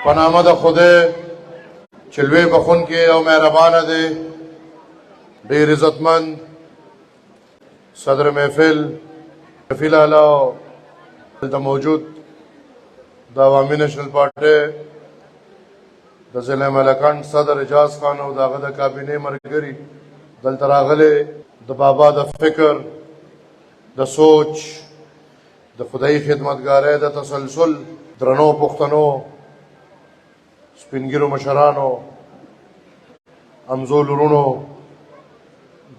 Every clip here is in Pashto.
په نامه د خدای چې لوی بخونکی او مهربانه دی. ډېر عزتمند صدر محفل شفیع لالا دلته موجود د عوامي نیشنل پارټۍ د ضلع ملکند صدر اجاز خان او د هغه د کابینې ملګري دلته راغلي د بابا د فکر د سوچ د خدای خدمتګارۍ د تسلسل درنو پښتنو سپینګیرو مشرانو امزو لورونو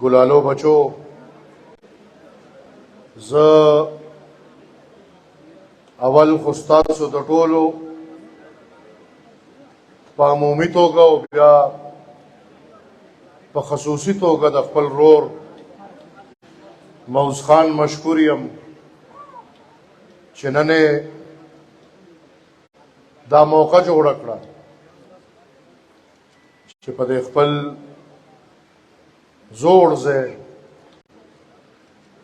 ګلالو بچو زه اول خو ستاسو د ټولو په عمومي توګه او بیا په خصوصي توګه د خپل رور موز خان مشکور یم چې نن دا موقع جوړه کړه چې په دې خپل زوړ ځای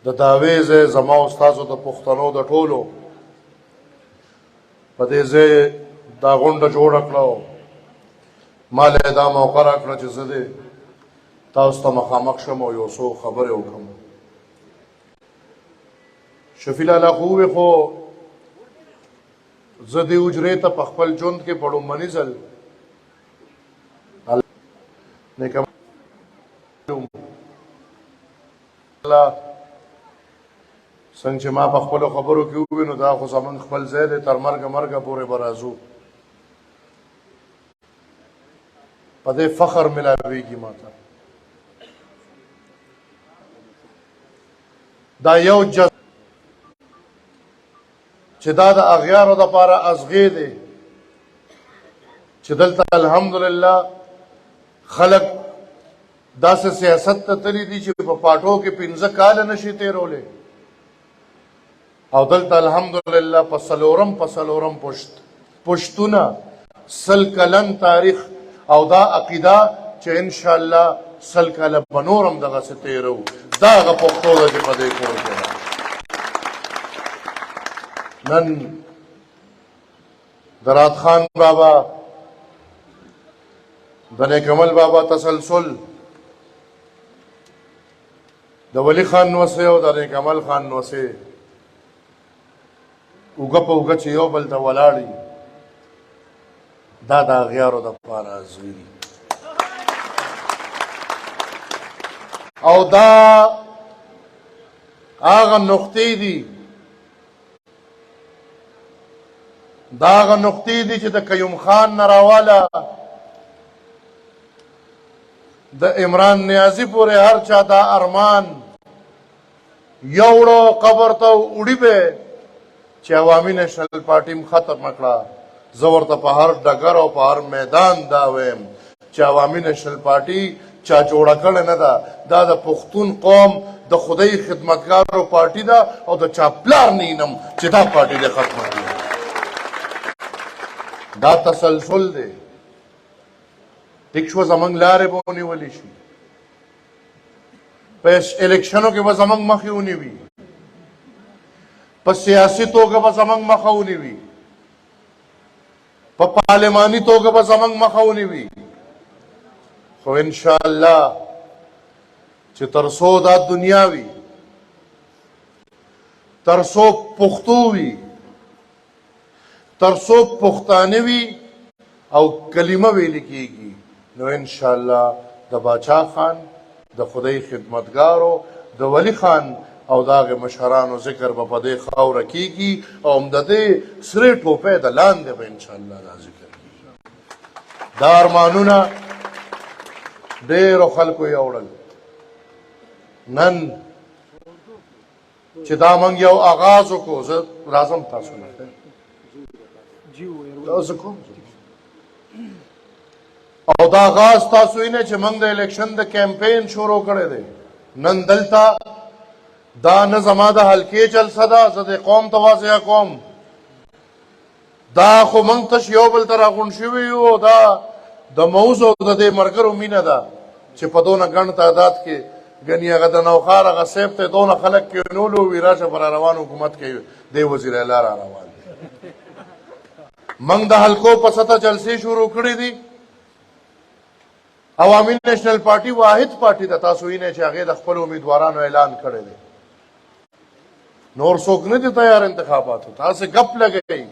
د دعوې ځای زما او ستاسو د پښتنو د ټولو په دې ځای دا غونډه جوړه کړه او ما له دا موقع راکړه چې زه دې تاسو ته مخامخ شم او یو څو خبرې وکړم. شفیع لالا خو ووې خو زه دې حجرې ته په خپل ژوند کې په لومړني ځل څنګه چې ما په خپلو خبرو کې وویل نو دا خو زموږ خپل ځای دی تر مرګه پورې به راځو. په دې فخر ملاویږي ماته دا یو جذب چې دا د اغیارو دپاره ازغې دی چې دلته الحمدلله خلک داسې سیاست ته تللي دي چې په پاټو کې 15 کاله نشي تېرولی او دلته الحمدلله په څلورم پشتونه 100 کلن تاریخ او دا عقیده چې انشاءالله 100 کاله به نور هم دغسې تېرو. دا هغه پښتو ده چې په دې کور کې ده. نن د رات خان بابا د نیکمل بابا تسلسل د ولی خان نوسې او د نیکمل خان نوسې اوږه په اوږه چې یو بل ته ولاړ دا د اغیارو دپاره ازغي دي او دا هغه نقطې دي چې د قیوم خان نه راواله د عمران نیازي پورې هر چا دا ارمان یوړو قبر ته وړي به چې عوامي نیشنل پارټي م ختم کړه. زه ورته په هر ډګر او په هر میدان دا ویم چې عوامي نیشنل پارټي چا جوړه کړې نه ده. دا د پښتون قوم د خدای خدمتګارو پارټي ده او د چا پلار نه وینم چې دا پارټي دې ختمه کړي. دا تسلسل دی. ټیک شوه زموږ لارې به ونیولی شي په الیکشنو کې به زموږ مخې ونیوي په سیاسي توګه به زموږ مخه ونیوي په پارلماني توګه به زموږ مخه ونیوي خو انشاءالله چې تر څو دا دنیا وي تر څو پښتو وي تر څو پښتانه وي او کلمه ویل کېږي نو انشاءالله د باچا خان د خدای خدمتګارو د ولی خان او د هغې مشرانو ذکر به په دې خاوره کېږي او هم د دې سرې ټوپۍ د لاندې به انشاءالله دا ذکر کېږي. دا ارمانونه ډېرو خلکو یې وړل. نن چې دا موږ یو آغاز وکړو زه راځم تاسو نه او دا آغاز تاسو یې نه چې موږ د الیکشن د کیمپین شروع کړی دی. نن دلته دا نه زما د حلقې جلسه ده زه د قوم تواضع کوم دا خو موږ تش یو بل ته راغونډ شوي یو او دا د موز او د دې ملګرو مینه ده چې په دونه ګڼ تعداد کې ګنې هغه د نوښار هغه صیب ته دونه خلک کېنولو وي راشه پر روان حکومت کې دی وزیر اعلی را روان دی منگ دا حلقو پسطا جلسے شروع کری دی عوامی نیشنل پارٹی واحد پارٹی دا تاسو ہی نے چاہے دا خپل امیدوارانو اعلان کرے دے نور سوک نہیں دی تیار انتخابات ہوتا اسے گپ لگے گئی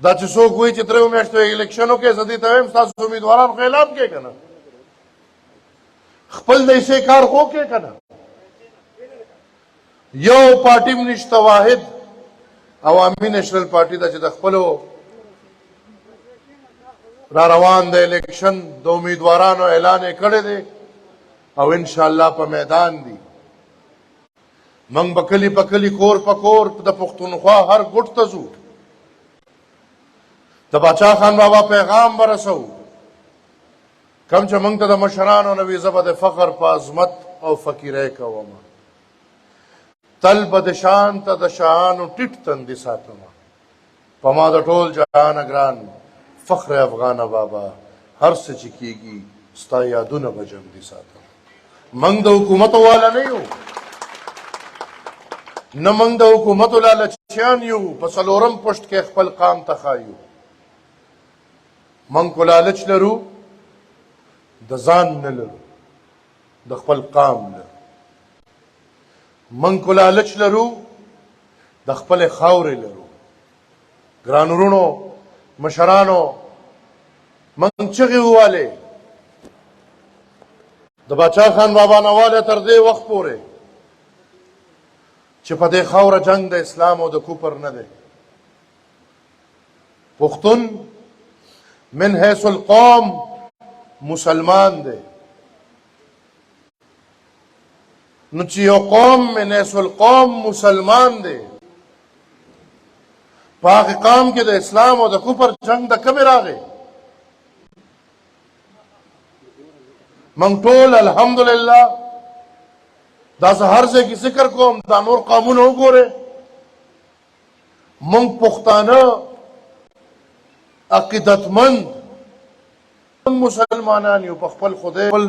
دا چې څوک وایي چې درېیو میاشتو الیکشنو کې زه دې ته وایم ستاسو امیدواران خو اعلان کې که نه خپل د حصې کار خو کې که نه یو پارټي م نشته واحد عوامي نیشنل پارټي ده چې د خپلو را روان د الیکشن د امیدوارانو اعلان یې کړی دی او انشاءالله په میدان دي موږ به کلي په کلي کور په کور د پښتونخوا هر ګوټ ته ځو د باچا خان بابا پیغام برسو کم چې موږ ته د مشرانو نه وي زه به د فخر په عظمت او فقیرۍ کوم تل به د شان ته د شاهانو ټیټ تندي ساتم په ما د ټول جهانه ګران فخر افغانه بابا هر څه چې کېږي ستا یادونه به ژوندي ساتم موږ د حکومت والا نه یو نه موږ د حکومتو لالچیان یو په څلورم پشت کې خپل قام ته ښایو موږ خو لالچ لرو د ځان نه لرو د خپل قام لرو موږ خو لالچ لرو د خپلې خاورې لرو ګرانو وروڼو مشرانو موږ چغې ووالې د باچا خان بابا نه واله تر دې وخت پورې چې په دې خاوره جنګ د اسلام او د کفر نه دی پښتون من حیث القوم مسلمان دی نو چې یو قوم من حیث القوم مسلمان دی په هغې قام کې د اسلام او د کفر جنګ د کمې راغی موږ ټول الحمدلله دا زه هر ځای کې ذکر کوم دا نور قومونه وګورئ موږ پښتانه عقیدتمند مسلمانان یو په خپل خدای خپل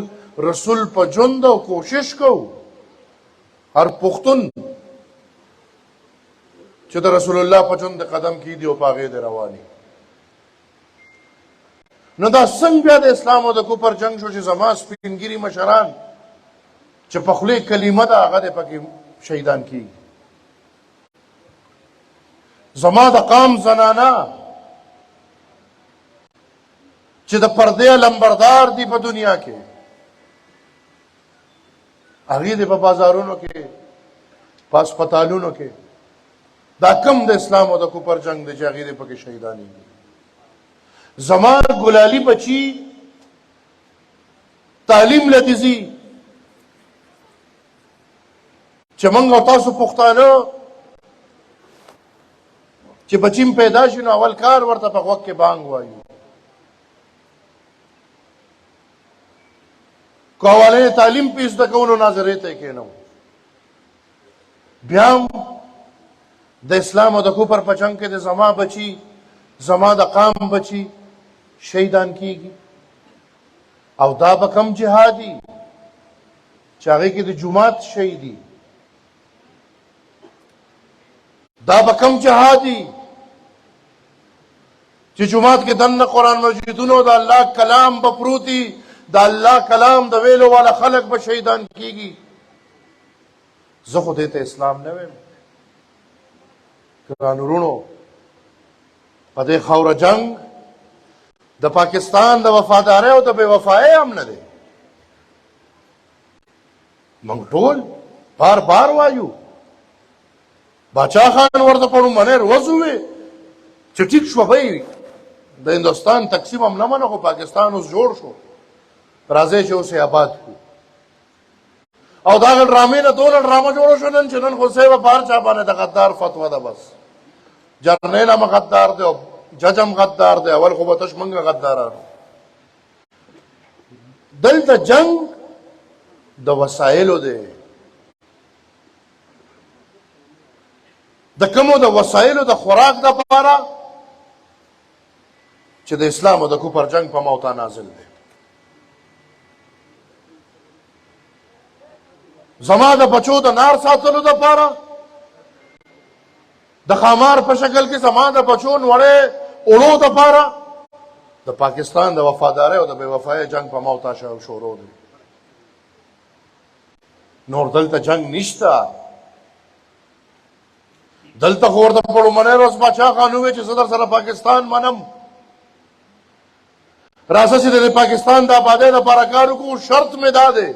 رسول په ژوند او کوشش کوو هر پښتون چې د رسول الله په ژوند قدم کیږدي او په هغې د رواني نو دا څنګه بیا د اسلام او د کفر جنګ شو چې زما سپینګیري مشران چې په خولې کلمه ده هغه د پکې شهیدان کیږي زما د قام زنانه چې د پردې لمبردار دي په دنیا کې هغې دې په بازارونو کې په هسپتالونو کې دا کم د اسلام او د کفر جنګ دی چې هغې دې پکې شهیدانېږي زما ګلالي بچي تعلیم لدې ځي چې موږ او تاسو پښتانه چې بچیم پیدا شي نو اول کار ورته په غوږ کې بانګ وایو که اولنې تعلیم پې زده کوو نو ناظرې ته یې کښېنو بیا هم د اسلام او د کفر په جنګ کې د زما بچي زما د قام بچي شهیدان کیږي او دا به کم جهادي چې هغې کې د جومات شهیدي دا به کم جهادي چې جومات کې دننه قرآن مجیدونو د الله کلام به پروتي د الله کلام د ویلو والا خلق به شهیدان کیږي زه خو دې ته اسلام نه ویم ګرانو وروڼو په دې خاوره جنګ د پاکستان د وفادارۍ او د بې وفایۍ هم نه دی موږ ټول بار بار وایو باچا خان ورته په لومړنۍ ورځ ووې چې ټیک شوه بی د هندوستان تقسیم هم نه منه خو پاکستان اوس جوړ شو راځئ چې اوس یې آباد کړو او دا هغه ډرامې نه دونه ډرامه جوړه شوه نن چې نن خو صاحب په هر چا باندې د غدار فتوا ده بس جرنیل هم غدار دی او جج هم غدار دی اول خو به تش موږ غدارانو دلته جنګ د وسایلو دی د کومو د وسایلو د خوراک دپاره چې د اسلام او د کفر جنګ په موتا نازل دی زما د بچو د نار ساتلو دپاره د خامار په شکل کې زما د بچو نوړې اړو دپاره د پاکستان د وفادارۍ او د بې وفایۍ جنګ په ما او تا شروع دی. نور دلته جنگ نشته. دلته خو ورته په لومړنۍ ورځ باچا خان وویل چې زه در سره پاکستان منم، راځه چې د پاکستان د آبادۍ لپاره کار وکړو. شرط مې دا دی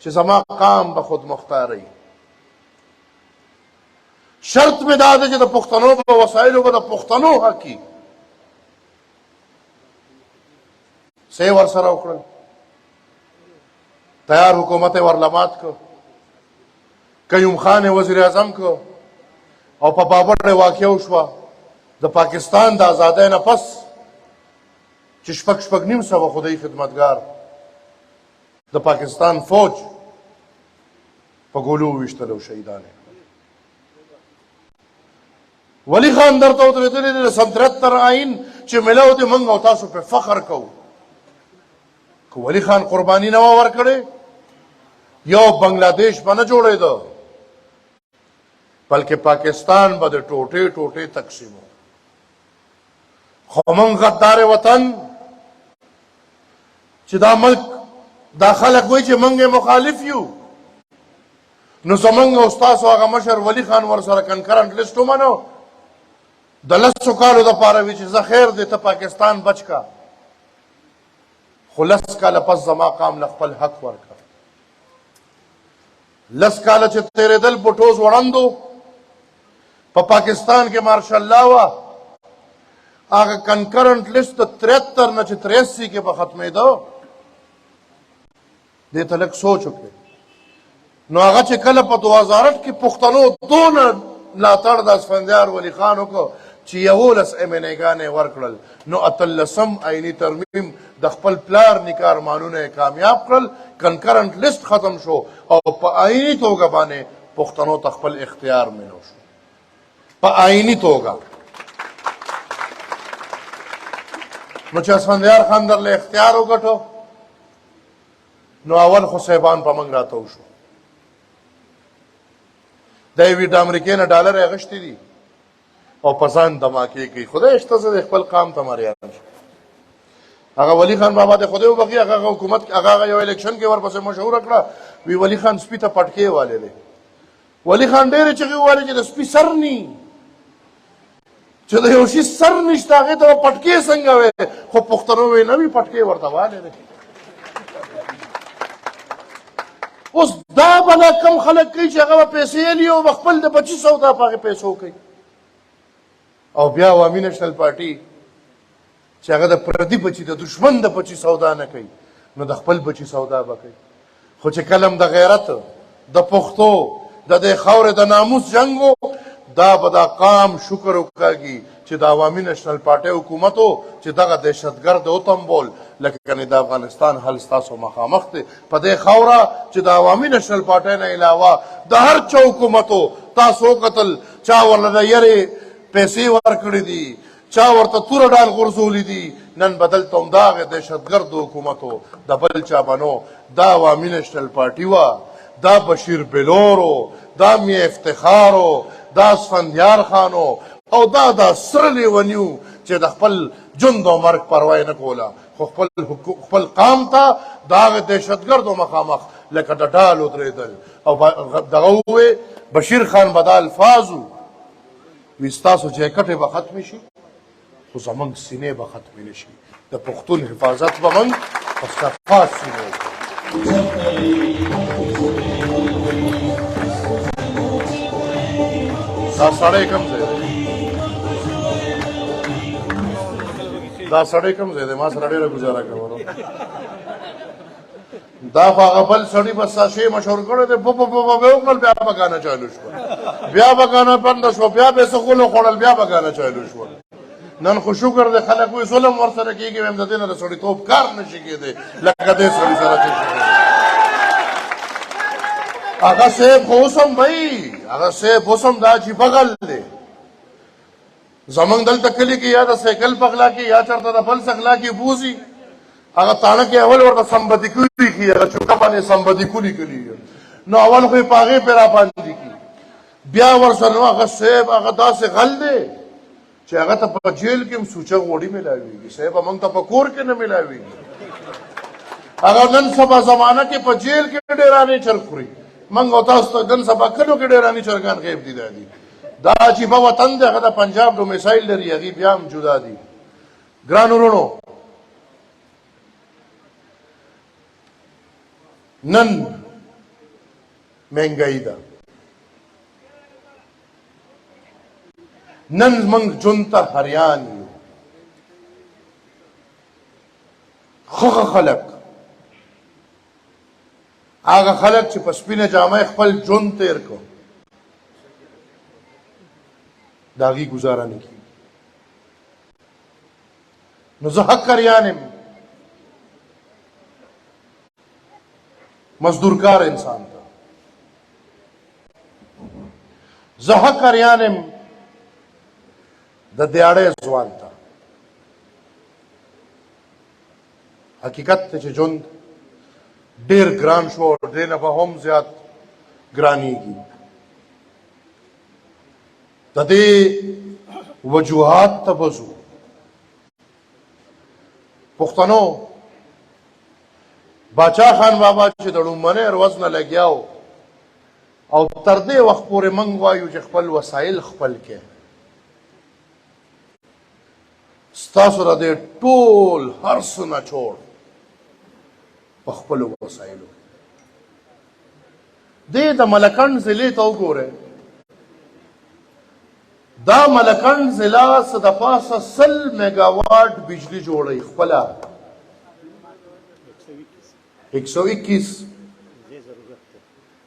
چې زما قام به خود مختاري. شرط مې دا دی چې د پښتنو په وسایلو به د پښتنو حق وي. څه ور سره وکړل؟ تیار حکومت یې ورلمات کړ، قیوم خان یې وزیر اعظم کړ او په بابر یې واقع وشوه. د پاکستان د آزادۍ نه پس چې شپږ نیم سوه خدای خدمتګار د پاکستان فوج په ګولو وویشتل او شهیدان یې. ولی خان درته ودرېدلی دی د سن 73 آئین چې ملو دی موږ او تاسو په فخر کوو. که ولی خان قرباني نه وه ورکړې یو بنګلادیش به نه جوړېده، بلکې پاکستان به د ټوټې ټوټې تقسیمو. خو موږ غدار وطن چې دا ملک دا خلک وایي چې موږ یې مخالف یو، نو زموږ او ستاسو هغه مشر ولی خان ورسره کنکرنټ لیسټ ومنو د 10 کالو دپاره وي چې زه خیر دی ته پاکستان بچ کا، خو 10 کاله پس زما قام له خپل حق ورکړه. 10 کاله چې تېرېدل بوټوز وړندو په پاکستان کې مارشا الله وه، هغه کنکرنټ لیسټ د 73 نه چې 83 کې به ختمېده. دې ته لږ سوچ وکړئ. نو هغه چې کله په 2008 کې پښتنو دونه ملاتړ د اسفندیار ولی خان وکړ چې 11 MNA ګانې ورکړل، نو 18 آئیني ترمیم د خپل پلار نیکه ارمانونه یې کامیاب کړل. کنکرنټ لیسټ ختم شو او په آئیني توګه باندې پښتنو ته خپل اختیار ملو شو. په آئیني توګه نو چې اسفندیار خان درله اختیار وګټو نو اول خو صاحبان په موږ راته وشو. دی وي د امریکې نه ډالر یې اخیستي دي او په ځان دماکې کوي. خدای شته زه د خپل قام ته مریان شم. هغه ولی خان بابا د خدای وبخي هغه حکومت هغه یو الیکشن کې ورپسې مشهوره کړه وی ولی خان سپي ته پټکې والې دی. ولی خان ډېرې چغې ووالې چې د سپي سر نی، چې د یو شي سر نشته هغې ته به پټکې څنګه وې، خو پښتنو وی نه وي پټکې ورته والې دی. اوس دا بلا کم خلک کوي چې هغه به پیسې لي او خپل د بچي سودا په هغې پیسو کوي. او بیا عوامي نیشنل پارټي چې هغه د پردي بچي د دشمن د بچي سودا نه کوي نو د خپل بچي سودا به کوي. خو چې کلم د غیرت د پښتو د دې خاورې د ناموس جنګ و دا به دا قام شکر وکاږي چې د عوامي نیشنل پارټۍ حکومت و چې دغه دهشتګرد وتمبول لکه کنې د افغانستان حل ستاسو مخامخ دی. په دې خاوره چې د عوامي نیشنل پارټۍ نه علاوه د هر چا حکومت و تاسو وکتل چا ورله د یرې پیسې ورکړې دي، چا ورته توره ډال غورځولي دي. نن به دلته هم د هغې دهشتګرد حکومت و د بل چا به نو. دا عوامي نیشنل پارټي وه، دا بشیر بلور و، دا میاں افتخار و، دا اسفندیار خان و، او دا سره لیوني و چې د خپل ژوند او مرګ پروا یې نه کوله، خو خپل قام ته د هغې دهشتګردو مخامخ لکه د ډال ودرېدل. او دغه ووې بشیر خان به دا الفاظ و وي ستاسو جیکټې به ختمې شي خو زموږ سینې به ختمې نه شي. د پښتون حفاظت به موږ په صفا سینې وکړو. دا سړی کوم ځای دی؟ دا سړی کوم ځای دی؟ ما سره ډېره ګزاره کوله. دا خو هغه بل سړي به ساشې مشهور کړی دی، به وکړل بیا به ګانه چالو شول، بیا به ګانه بنده شوه، بیا به یې څه غولو خوړل، بیا به ګانه چالو شول. نن خو شکر دی خلک وایي ظلم ورسره کېږي، وایم د دې نه د سړیتوب کار نه شي کېدی لکه دې سړي سره چې شوی. هغه صاحب خو اوس هم وایي، هغه صاحب اوس هم دا عجیبه غل دی. زمونږ دلته کلي کې یا د سایکل په غلا کې یا چېرته د بل څه غلا کې بوځي، هغه تاڼه کې اول ورته سمبدي کلي کړي، هغه چوکه باندې سمبدي کلي کلي، نو اول خو یې په هغې پې را باندې کړي. بیا ورسره نو هغه صاحب هغه داسې غل دی چې هغه ته په جیل کې هم سوچه غوړي ملاویږي صاحب موږ ته په کور کې نه ملاویږي هغه نن سبا زمانه کې په جیل کې ډیرانې چرګ خوري موږ او تاسو ته نن سبا کلو کې ډیرانې چرګان غیب دي دا چې په وطن دی هغه د پنجاب ډومیسایل لري هغې بیا هم جدا دي ګران وروڼو نن مهنګایي ده نن موږ ژوند ته حریان یو ښه خلک هغه خلک چې په سپینه جامه خپل ژوند تیر کړو د هغې ګزاره نه کېږي نو زه حق حریان یم مزدورکار انسان ته زه حق حریان یم د دیاړی ځوان ته حقیقت ته چې ژوند ډېر ګران شو او ډېر نه به هم زیات ګرانېږي د دې وجوهات ته به ځو پښتنو باچا خان بابا چې د لومړنۍ ورځ نه لګیا و او تر دې وخت پورې موږ وایو چې خپل وسایل خپل کې ستاسو را دې ټول هر څه نه چوړ په خپلو وسایلو دې د ملکنډ ضلعې ته وګورئ دا ملکنډ ضلع څه د پاسه 100 میګاواټ بجلی جوړوي خپله 121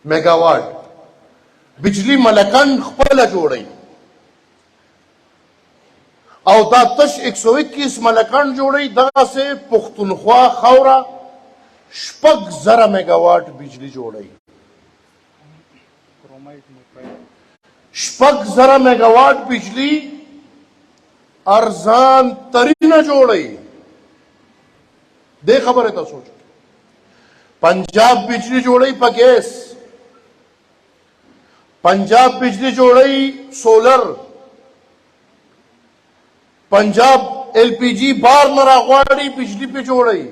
میګاواټ بجلی ملکنډ خپله جوړوي او دا تش 121 ملکنډ جوړوي دغسې پښتونخوا خاوره 6,000 میګاواټ بجلی جوړوي 6,000 میګاواټ بجلی ارزان ترینه جوړوي دې خبره ته سوچ پنجاب بجلی جوړوي په ګیس پنجاب بجلی جوړوي سولر پنجاب ایل پی جی بار نه راغواړي بجلی پې جوړوي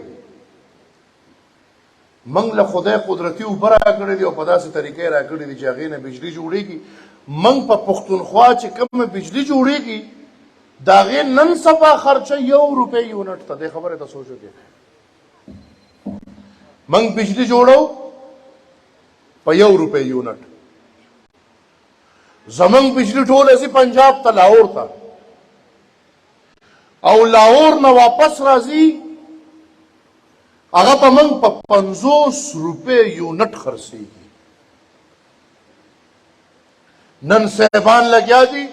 موږ له خدای قدرتي اوبه راکړې دي او په داسې طریقې راکړې دي چې هغې نه بجلی جوړېږي موږ په پښتونخوا چې کومه بجلی جوړېږي د هغې نن سبا خرچه 1 روپۍ یونټ ته دې خبرې ته سوچ وکړئ موږ بجلی جوړو په 1 روپۍ یونټ زموږ بجلی ټول ځي پنجاب ته لاهور ته او لاهور نه واپس راځي هغه په موږ په 50 روپۍ یونټ خرڅېږي نن صاحبان لګیا دي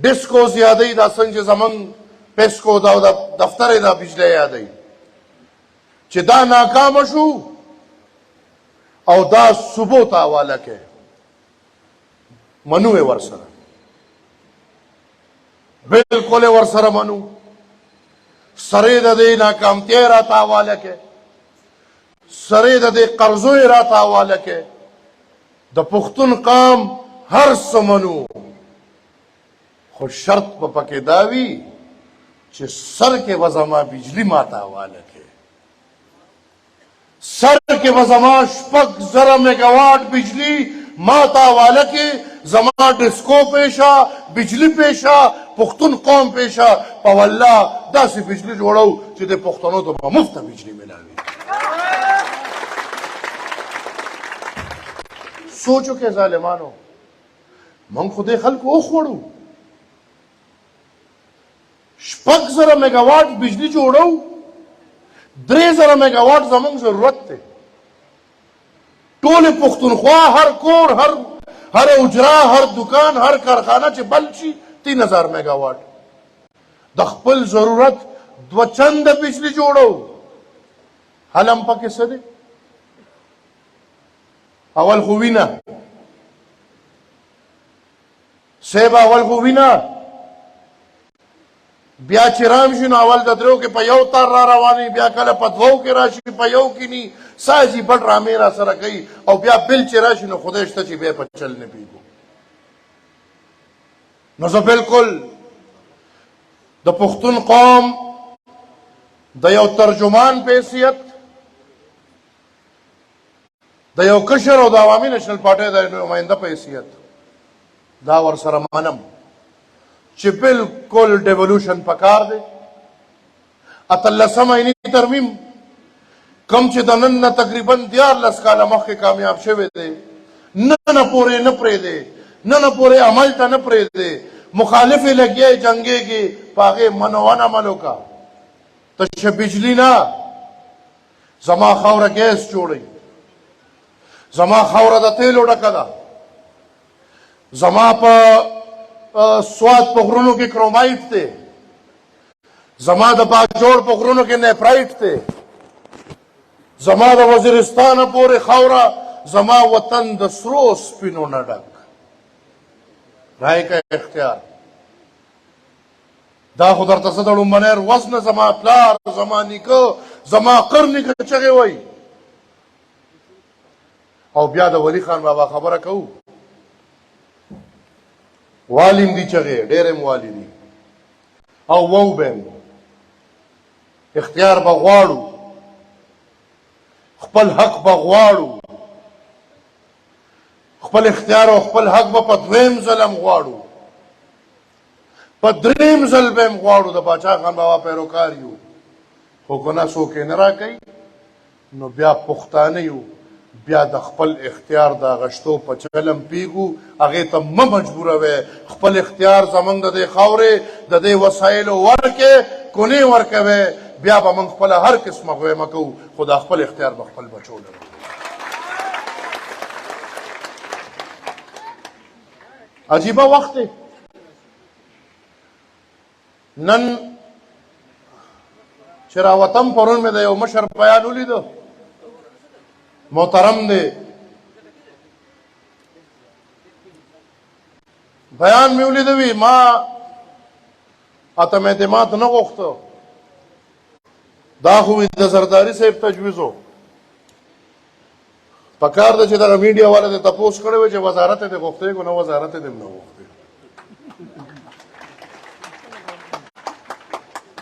ډسکو زیادوي دا څنګه چې زموږ پیسکو دا دفتر یې دا بجلی یادوي چې دا ناکامه شو او دا صوبو ته حواله کوي منو یې ورسره بالکل یې ورسره منو سره یې د دې ناکامتیا یې راته حواله کوي سره یې د دې قرضو یې راته حواله کوي د پښتون قام هر څه منو خو شرط په پکې دا وي چې سر کې به زما بجلی ماته حواله کوي سر کې به زما 6,000 میګاواټ بجلی ماته حواله کوي زما ډسکو پیشه بجلی پیشه پښتون قوم پیشه په والله داسې بجلی جوړو چې د پښتنو ته به مفته بجلی ملاوي سوچو کې ظالمانو موږ خو دې خلکو وخوړو 6,000 میګاواټ بجلی جوړو 3,000 میګاواټ زموږ ضرورت دی ټول پښتونخوا هر کور هر اجرا هر دکان هر کارخانه چې بل شي 3,000 میګاواټ د خپل ضرورت 2 چنده بجلی جوړو حل هم پکې څه دی اول خو وینه صاحب اول خو وینه بیا چې رام شي نو اول د درو کې په یو تار را رواني بیا کله په دوو کې راشي په یو کې ني سازي بل رامې را سره کوي او بیا بل چې راشي نو خدای شته چې بیا په چل نه پیږو نو زه بالکل د پښتون قوم د یو ترجمان په حیثیت د یو کشر او د عوامي نېشنل پارټۍ د نماینده په حیثیت دا ورسره منم چې بالکل ډیولوشن پکار دی. اتلسم آئینی ترمیم کم چې د نن نه تقریبا 14 کاله مخکې کامیاب شوی دی نن پورې نه پرېږدي نن پورې عمل ته نه پرېږدي مخالف یې لګیا جنګېږي په هغې منوان عمل وکړه. تشه بجلي نه زما خاوره ګیس جوړوي زما خاوره د تیلو ډکه ده زما په سوات په غرونو کې کرومایټ دی زما د باجوړ په غرونو کې نیپرایټ دی زما د وزیرستانه پورې خاوره زما وطن د سرو سپینو نه ډک. رای کا اختیار دا خو درته څه د لومبنی وزنه زما پلار زما نیکه زما قرنیکه چغې وایي او بیا د ولی خان بابا خبره کوو والیم دي چغې ډېر م والي دي او وو بیم اختیار به غواړو خپل حق به غواړو خپل اختیار او خپل حق به په دویم ځل هم غواړو په دریم ځل به هم غواړو د باچا خان بابا پیروکار یو خو که نه څوک یې نه راکوي نو بیا پښتانه یو بیا د خپل اختیار د اغشتو په چلم پیږو هغې ته مه مجبوروئ خپل اختیار زموږ د دې خاورې د دې وسایلو ورکې کونې ورکوئ بیا به موږ خپله هر قسمه غویمه کوو خو دا خپل اختیار به خپل بچو لرو. عجیبه وخت دی نن چې راوتم پرون مې د یو مشر بیان ولیدو محترم دی بیان مې ولیدو وي ما اتم اعتماد نه غوښته دا خو د زرداري صاحب تجویز و پکار ده چې دغه میډیا والا دې تپوس کړی وی چې وزارت یې دې غوښتی که نه وزارت یې دې هم نه غوښتی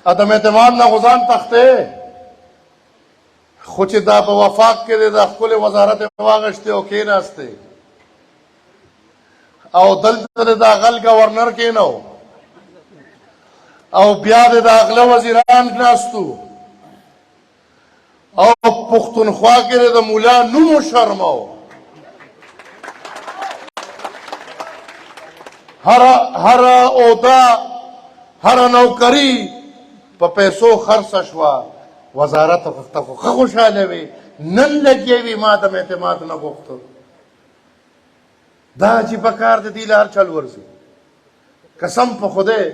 عدم اعتماد نه خو ځان تښتې خو چې دا په وفاق کې دی دا ښکلې وزارت یې واغېشتې او کېناستې او دلته د غل ګورنر کېنو او بیا د اغله وزیران ناستو او پښتونخوا کې د مولا نوم شرمو هر عہده هر نوکري په پیسو خرڅه شوه وزارت ته خو ښه خوشحاله وي نن لګیا وي ما د اعتماد نه غوښته دا عجیبه کار د دې له هر چل ورځي قسم په خدای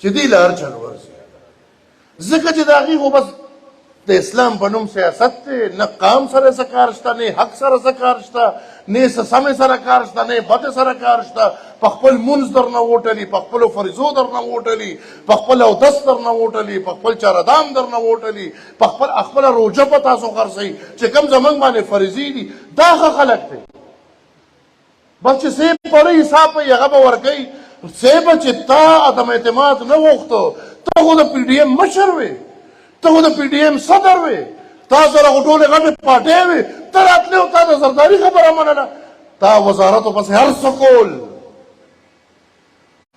چې دې له هر چل ورځي ځکه چې د هغې خو بس د اسلام په نوم سیاست دی نه قام سره څه کار شته نه حق سره څه کار شته نه څه سمې سره کار شته نه بدې سره کار شته په خپل مونځ درنه ووټلي په خپلو فریضو درنه ووټلي په خپل اودس درنه ووټلي په خپل چاردام درنه ووټلي په خپله روژه په تاسو خرڅوي چې کوم زموږ باندې فریضې دي دا ښه خلک دی بس چې سیب پړی حساب به هغه به ورکوي سیبه چې تا عدم اعتماد نه غوښتو ته خو د پی ډي ایم مشر وې ته خو د پی ډي ایم صدر وې تا سره خو ټولې غټې پارټۍ وې ته راتلې او تا د زرداري خبره منله تا وزارتو پسې هر څه کول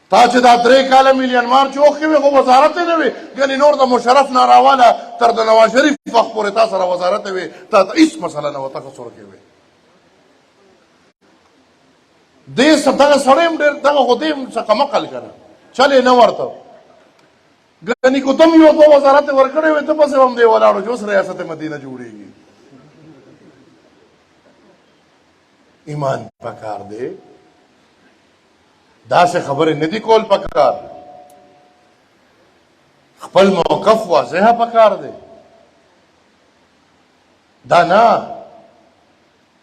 تا چې دا 3 کاله میلیانمار چې اوښکې وې خو وزارت یې نه وې یعنې نور د مشرف ناراواله تر د نواز شریف وخت پورې تا سره وزارت وې تا ته هېڅ مسله نه وه ته ښه سورکې وې دې دغه سړی هم ډېر دغه خو دې هم څه کمقل که نه چل یې نه ورته ګنې که ته هم یو دوه وزارت یې ورکړی وې ته پسې هم دې ولاړو چې اوس ریاست مدینه جوړېږي ایمان پکار دی داسې خبرې نه دي کول پکار خپل موقف واضحه پکار دی دا نه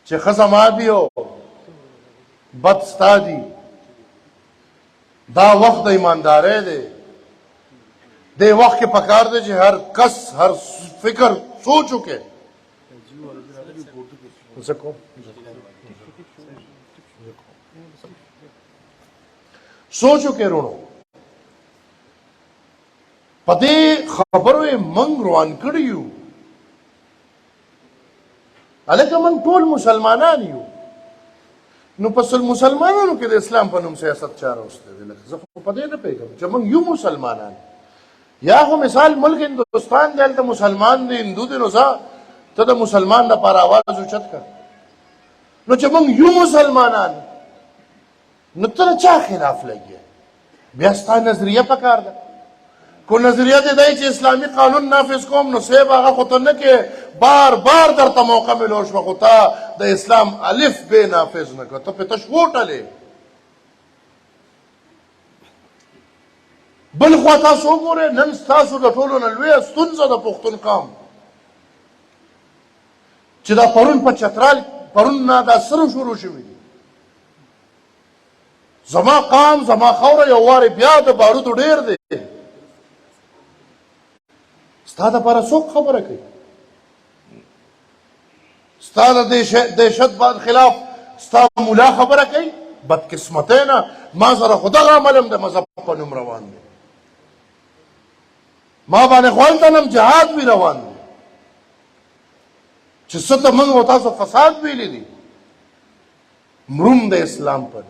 چې ښه زما دي او بد ستا دي دا وخت د ایماندارۍ دی دې وخت کې پکار دی چې هر کس هر فکر سوچ وکړي सोचो के रोणो पदे खबरों मंग रोन कड़ियू अलग मंग टोल मुसलमानान यू नु पसल मुसलमानों के इस्लाम पनुम सियासत चार होस्ते जखो पदे न पेगम जमंग यू मुसलमानान या हो मिसाल मुल्क हिंदुस्तान देल तो मुसलमान ने हिंदू दे रोजा तो मुसलमान दा पार आवाज उचत कर नो जमंग यू मुसलमानान नु तेरा चा खिलाफ लगे व्यस्ता नजरिया पकार दा को नजरिया दे दाई चे इस्लामी कानून नाफिज कोम नो सेब आगा खुतन के बार बार दर ता मौका मिलोश वखुता द इस्लाम अलिफ बे नाफिज न कर तो पे तशवोट अले बल ख्वाता सो गोरे नन स्तासु द टोलो न लवे स्तुनजा द पुख्तन काम چې دا پرون په چترال پرون نه دا سره شروع شوی دي زما قام زما خوره یو واره بیا د بارودو ډیر دی ستا دپاره څوک خبره کوي ستا د دهشت باد خلاف ستا ملا خبره کوي بدقسمتی نه ما سره خو دغه عمل هم د مذهب په نوم روان دی ما باندې خو هلته نم جهاد بي روان دی چې څه ته موږ او تاسو فساد ویلی دي مروم د اسلام پر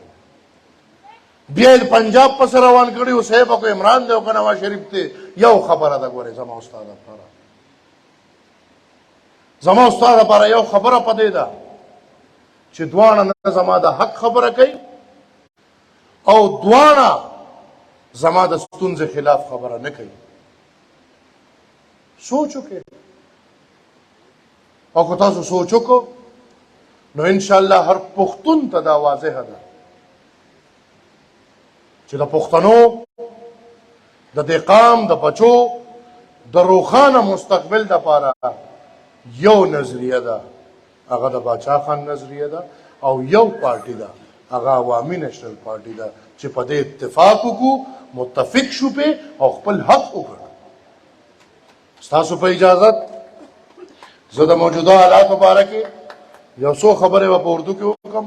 بیا پنجاب پس روان کړي او صاحب کو عمران دی او نواز شریف ته یو خبره ده ګوره زما استاد لپاره زما استاد لپاره یو خبره پدې ده چې دواړه نه زما د حق خبره کوي او دواړه زما د ستونزې خلاف خبره نه کوي سوچو کې او کو تاسو سوچو کو نو انشاءالله هر پختون ته دا واضح ده چې د پښتنو د دې قام د بچو د روښانه مستقبل د پاره یو نظریه ده هغه د باچا خان نظریه ده او یو پارټي ده هغه عوامي نېشنل پارټي ده چې په دې اتفاق وکړو متفق شو په او خپل حق وکړو تاسو په اجازه زه د موجوده حالات مبارکه یو څو خبره په اردو کې وکم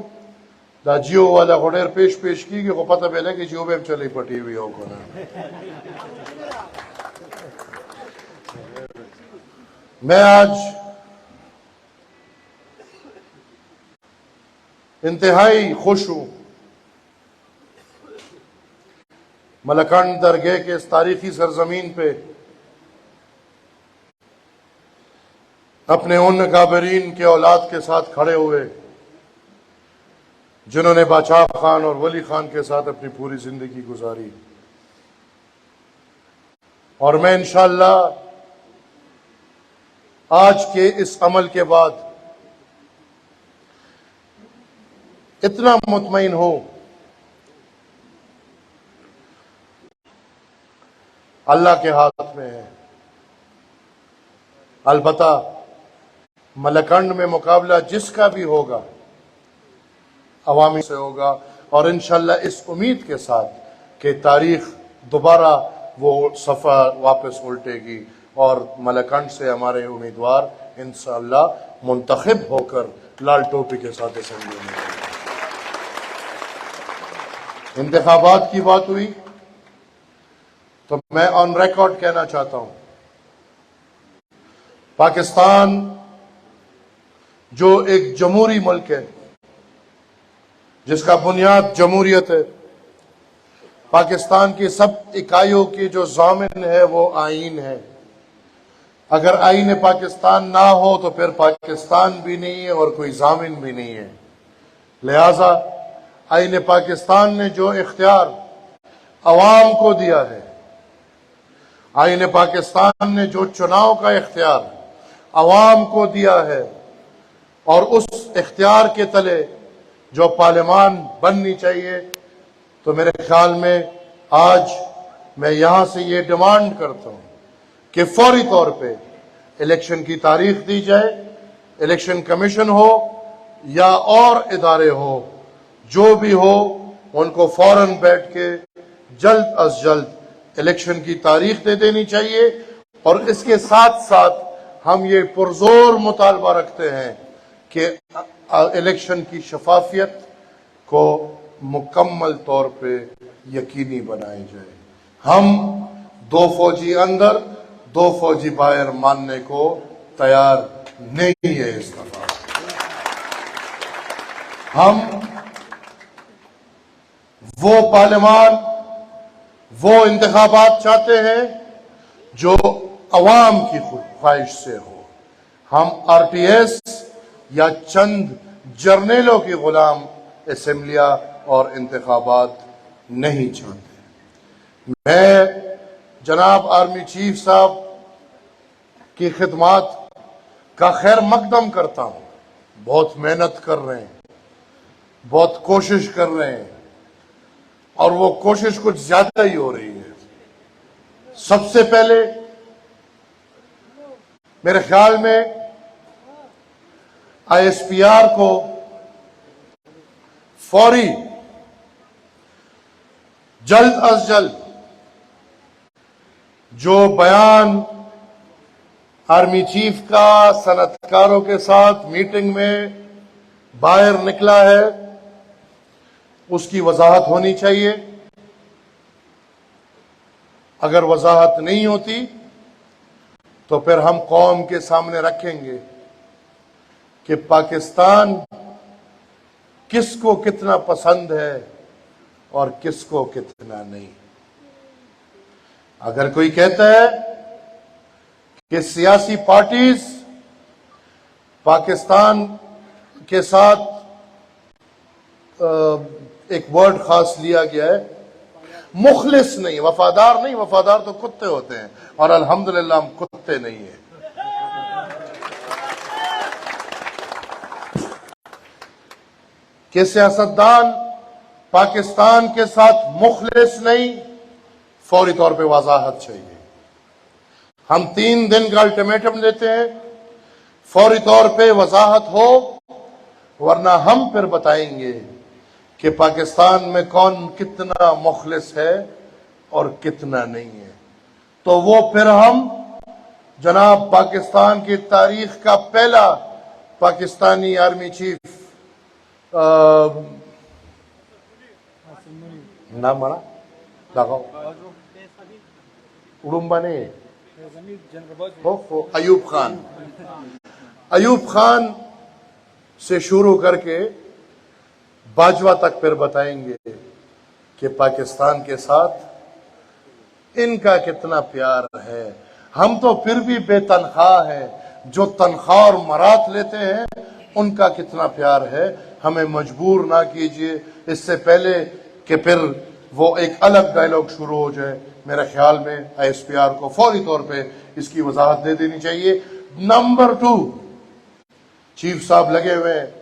دا جیو والا غډیر پیش کیږي خو پته به لګي جیو به چلی پټي وي او کنه मैं आज इंतहाई खुश हूं मलकंड दरगाह के इस तारीखी सरजमीन पे अपने उन काबरीन के औलाद के साथ खड़े हुए जिन्होंने बादशाह खान और वली खान के साथ अपनी पूरी जिंदगी गुजारी और मैं इंशाअल्लाह आज के इस अमल के बाद इतना मुतमईन हूं अल्लाह के हाथ में है अलबत्ता मलकंड में मुकाबला जिसका भी होगा अवामी से होगा और इंशाअल्लाह इस उम्मीद के साथ कि तारीख दोबारा वो सफ़ा वापस उल्टेगी और मलकंड से हमारे उम्मीदवार इंशाअल्लाह मुंतखब होकर लाल टोपी के साथ असेंबली में इंतखाबात की बात हुई तो मैं ऑन रिकॉर्ड कहना चाहता हूं पाकिस्तान जो एक जमहूरी मुल्क है जिसका बुनियाद जमहूरियत है पाकिस्तान की सब इकाइयों की जो ज़ामिन है वो आईन है अगर आईन पाकिस्तान ना हो तो फिर पाकिस्तान भी नहीं है और कोई ज़ामिन भी नहीं है लिहाजा आईन पाकिस्तान ने जो इख्तियार अवाम को दिया है आईन पाकिस्तान ने जो चुनाव का इख्तियार अवाम को दिया है और उस इख्तियार के तले जो पार्लियामान बननी चाहिए तो मेरे ख्याल में आज मैं यहां से ये डिमांड करता हूं कि फौरी तौर पे इलेक्शन की तारीख दी जाए इलेक्शन कमीशन हो या और इदारे हो जो भी हो उनको फौरन बैठ के जल्द अज जल्द इलेक्शन की तारीख दे देनी चाहिए और इसके साथ साथ हम ये पुरजोर मुतालबा रखते हैं कि इलेक्शन की शफाफियत को मुकम्मल तौर पे यकीनी बनाई जाए। हम 2 फौजी अंदर 2 फौजी बाहर मानने को तैयार नहीं है। इस दफा हम वो पार्लियामान, वो इंतखाबात चाहते हैं जो अवाम की ख्वाहिश से हो। हम आरटीएस या चंद जर्नेलों की गुलाम असेंबलियां और इंतखाबात नहीं चाहते। मैं जनाब आर्मी चीफ साहब की खिदमत का खैर मकदम करता हूं। बहुत मेहनत कर रहे हैं, बहुत कोशिश कर रहे हैं, और वो कोशिश कुछ ज्यादा ही हो रही है। सबसे पहले मेरे ख्याल में आईएसपीआर को फौरी जल्द अज जल्द जो बयान आर्मी चीफ का सनतकारों के साथ मीटिंग में बाहर निकला है, उसकी वजाहत होनी चाहिए। अगर वजाहत नहीं होती तो फिर हम कौम के सामने रखेंगे कि पाकिस्तान किसको कितना पसंद है और किसको कितना नहीं। अगर कोई कहता है कि सियासी पार्टीज पाकिस्तान के साथ एक वर्ड खास लिया गया है, मुखलिस नहीं, वफादार नहीं, वफादार तो कुत्ते होते हैं और अल्हम्दुलिल्लाह हम कुत्ते नहीं हैं। कि सियासतदान पाकिस्तान के साथ मुखलिस नहीं, फौरी तौर पे वजाहत चाहिए। हम 3 दिन का अल्टीमेटम देते हैं, फौरी तौर पे वजाहत हो, वरना हम फिर बताएंगे कि पाकिस्तान में कौन कितना मुखलिस है और कितना नहीं है। तो वो फिर हम जनाब पाकिस्तान की तारीख का पहला पाकिस्तानी आर्मी चीफ नाम माना लगाओ उड़ुम्बा ने अयूब खान से शुरू करके बाजवा तक फिर बताएंगे कि पाकिस्तान के साथ इनका कितना प्यार है। हम तो फिर भी बेतनख्वाह है, जो तनख्वाह और मरात लेते हैं उनका कितना प्यार है। हमें मजबूर ना कीजिए इससे पहले कि फिर वो एक अलग डायलॉग शुरू हो जाए। मेरे ख्याल में आईएसपीआर को फौरी तौर पे इसकी वजाहत दे देनी चाहिए। नंबर 2, चीफ साहब लगे हुए हैं,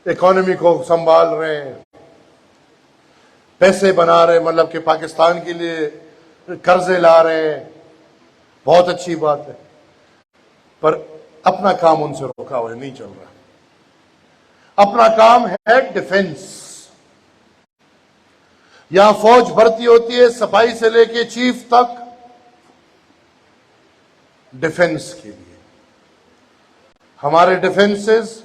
इकोनॉमी को संभाल रहे हैं, पैसे बना रहे हैं, मतलब कि पाकिस्तान के लिए कर्जे ला रहे हैं, बहुत अच्छी बात है, पर अपना काम उनसे रोका हुआ नहीं चल रहा। अपना काम है डिफेंस। यहां फौज भर्ती होती है, सफाई से लेके चीफ तक डिफेंस के लिए। हमारे डिफेंसेस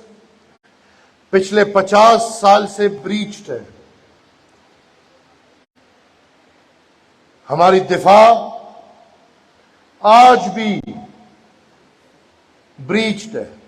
पिछले 50 साल से ब्रीच्ड है। हमारी दिफा आज भी ब्रीच्ड है।